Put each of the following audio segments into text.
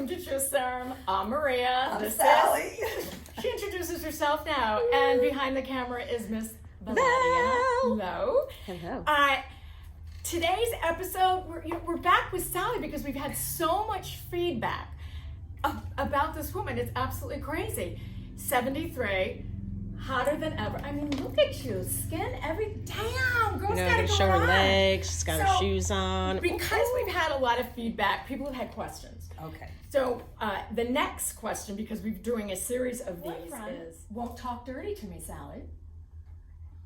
welcome to Truth Serum. I'm Maria. I'm Sally. She introduces herself now, and behind the camera is Miss Val. Hello. Hello. Today's episode, we're back with Sally because we've had so much feedback about this woman. It's absolutely crazy. 73, hotter than ever. I mean, look at you, skin, damn, girl's gotta go show her on. legs. She's got her shoes on. Because we've had a lot of feedback, people have had questions. Okay. So the next question, because we're doing a series of these, is won't talk dirty to me, Sally.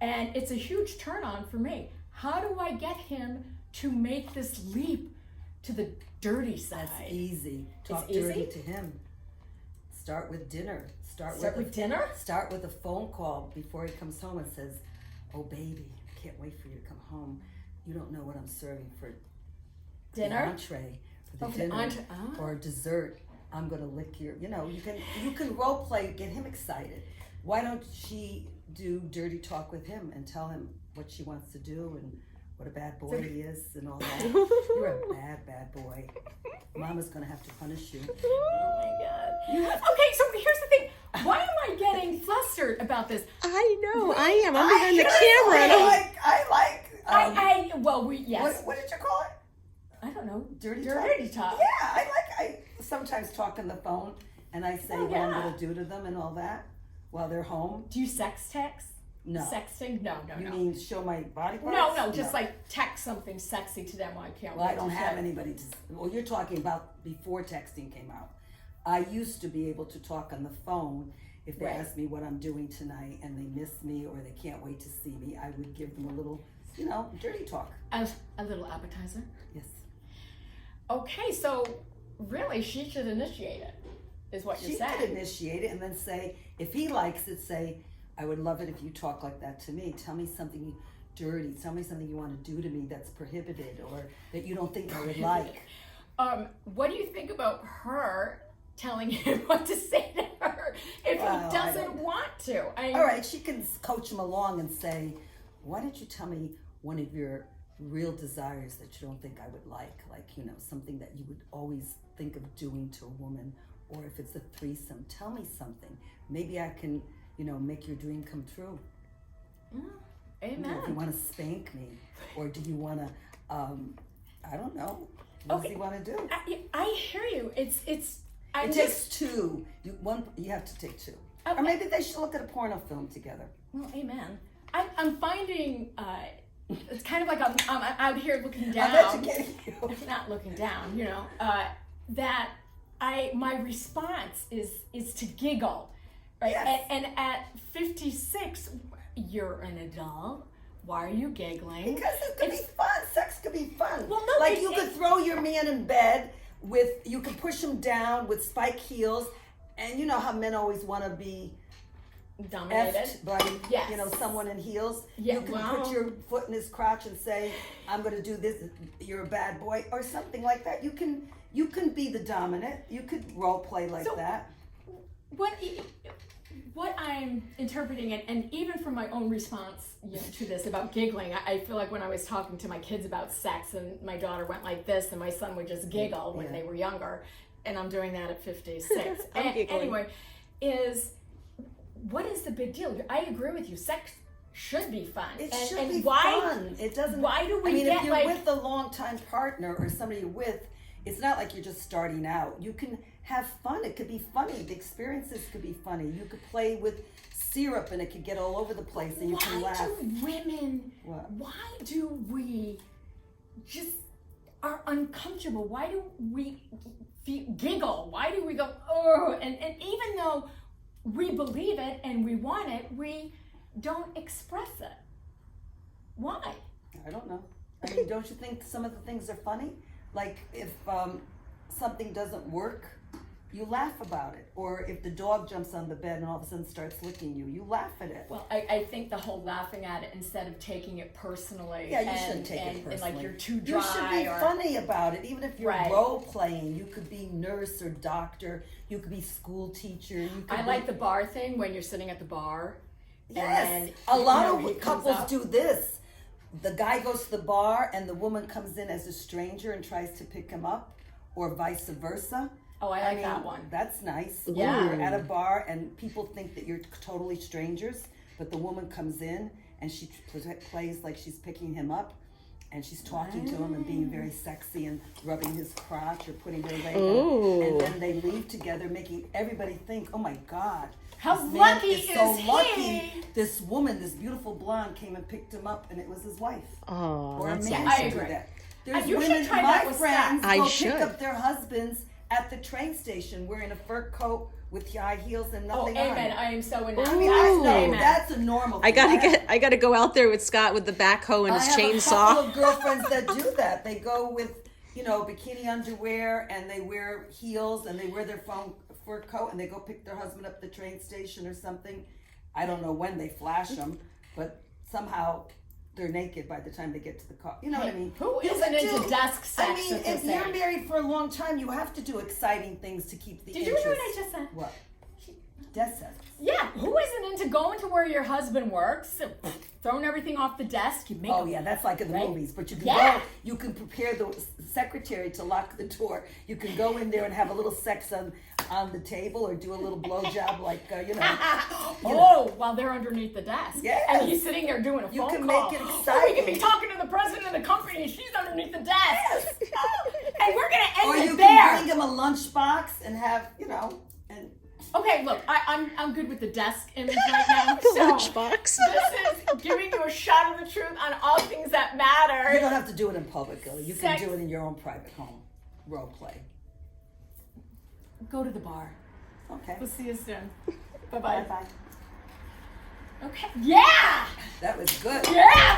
And it's a huge turn on for me. How do I get him to make this leap to the dirty side? That's easy. Talk It's dirty easy? to him. Start with dinner. Start with dinner? Start with a phone call before he comes home and says, "Oh baby, I can't wait for you to come home. You don't know what I'm serving for Dinner? the entree, for the For the dinner, entree. Ah. or dessert. I'm gonna lick your." You can role play, get him excited. Why don't she do dirty talk with him and tell him what she wants to do and what a bad boy he is and all that. You're a bad boy. Mama's gonna have to punish you. Oh my God. Okay, so here's the thing. Why am I getting flustered about this? I know, I am. I'm behind the camera. And Yes. What did you call it? I don't know. Dirty talk. Yeah, I sometimes talk on the phone and I say what I'm yeah. gonna do to them and all that while they're home. Do you sex text? No. Sexting? No. You mean show my body parts? No, just like text something sexy to them. I can't. Well, wait I don't to have share. anybody to. Well, you're talking about before texting came out. I used to be able to talk on the phone if they Right. asked me what I'm doing tonight and they miss me or they can't wait to see me. I would give them a little, dirty talk. A little appetizer. Yes. Okay, so really, she should initiate it. Is what She you're saying? could initiate it and then say, if he likes it, say, "I would love it if you talk like that to me. Tell me something dirty. Tell me something you want to do to me that's prohibited or that you don't think I would like." What do you think about her telling him what to say to her if Well, he doesn't want to? All right, she can coach him along and say, "Why don't you tell me one of your real desires that you don't think I would like something that you would always think of doing to a woman, or if it's a threesome, tell me something. Maybe I can, make your dream come true." Amen. If you want to spank me, or do you want to, I don't know. What does he want to do? I hear you. It takes two. You have to take two. Okay. Or maybe they should look at a porno film together. Well, amen. I'm finding it's kind of like I'm out here looking down. I'm educating you. Not looking down, that my response is to giggle, right? Yes. And at 56, you're an adult. Why are you giggling? Because it could be fun. Sex could be fun. Well, no, you could throw your man in bed you could push him down with spike heels, and you know how men always want to be dominated effed by someone in heels. Yeah, you can put your foot in his crotch and say, "I'm going to do this. You're a bad boy," or something like that. You can be the dominant. You could role play like that. What I'm interpreting, and even from my own response to this about giggling, I feel like when I was talking to my kids about sex, and my daughter went like this, and my son would just giggle when they were younger, and I'm doing that at 56. Anyway, what is the big deal? I agree with you. Sex should be fun. It should be fun. It doesn't. Why do we if you're with a long-time partner or somebody you're with, it's not like you're just starting out. You can have fun. It could be funny. The experiences could be funny. You could play with syrup and it could get all over the place and you can laugh. Why do we just are uncomfortable? Why do we giggle? Why do we go, oh? And even though we believe it and we want it, we don't express it. Why? I don't know. I mean, don't you think some of the things are funny? Like if something doesn't work, you laugh about it. Or if the dog jumps on the bed and all of a sudden starts licking you, you laugh at it. Well, I think the whole laughing at it instead of taking it personally. Yeah, you shouldn't take it personally. And like you're too dry. You should be funny about it. Even if you're role playing, you could be nurse or doctor. You could be school teacher. I like the bar thing when you're sitting at the bar. Yes, and then, a lot of couples do this. The guy goes to the bar and the woman comes in as a stranger and tries to pick him up, or vice versa. Oh, I like that one. That's nice. Yeah. You're at a bar and people think that you're totally strangers, but the woman comes in and she plays like she's picking him up. And she's talking to him and being very sexy and rubbing his crotch or putting her leg Ooh. up. And then they leave together, making everybody think, oh my God. How this man lucky is so is lucky. he? This woman, this beautiful blonde, came and picked him up and it was his wife. Oh, Or a that's man I should do agree. that. There's You should women, try my that with friends, sex. I go should. pick up their husbands at the train station wearing a fur coat with high heels and Oh, nothing amen. on. I am so into that. I mean, Ooh. that's a normal I thing. gotta go out there with Scott with the backhoe and I his have a chainsaw. couple of girlfriends that do that. They go with, bikini underwear and they wear heels and they wear their fur coat and they go pick their husband up at the train station or something. I don't know when they flash them, but somehow they're naked by the time they get to the car. You know what I mean? Who isn't into desk sex? I mean, at this if you're age? married for a long time, you have to do exciting things to keep the Did you interest. hear what I just said? What? Death sex. Yeah, who isn't into going to where your husband works, throwing everything off the desk? You make Oh yeah, that's like in the Right? movies. But you can Yeah. go. You can prepare the secretary to lock the door. You can go in there and have a little sex on the table or do a little blowjob, like Oh, while they're underneath the desk. Yes. And he's sitting there doing a You phone can call. make it Oh, we exciting. can be talking to the president of the company and she's underneath the desk. And we're going to Or end you it can there. bring him a lunchbox and have and Okay, look, I'm good with the desk image right now. The So lunchbox. this is giving you a shot of the truth on all things that you matter. don't have to do it in public, Gilly. You Sex. can do it in your own private home. Role play. Go to the bar. Okay. We'll see you soon. Bye Bye-bye. bye. Okay. Yeah! That was good. Yeah!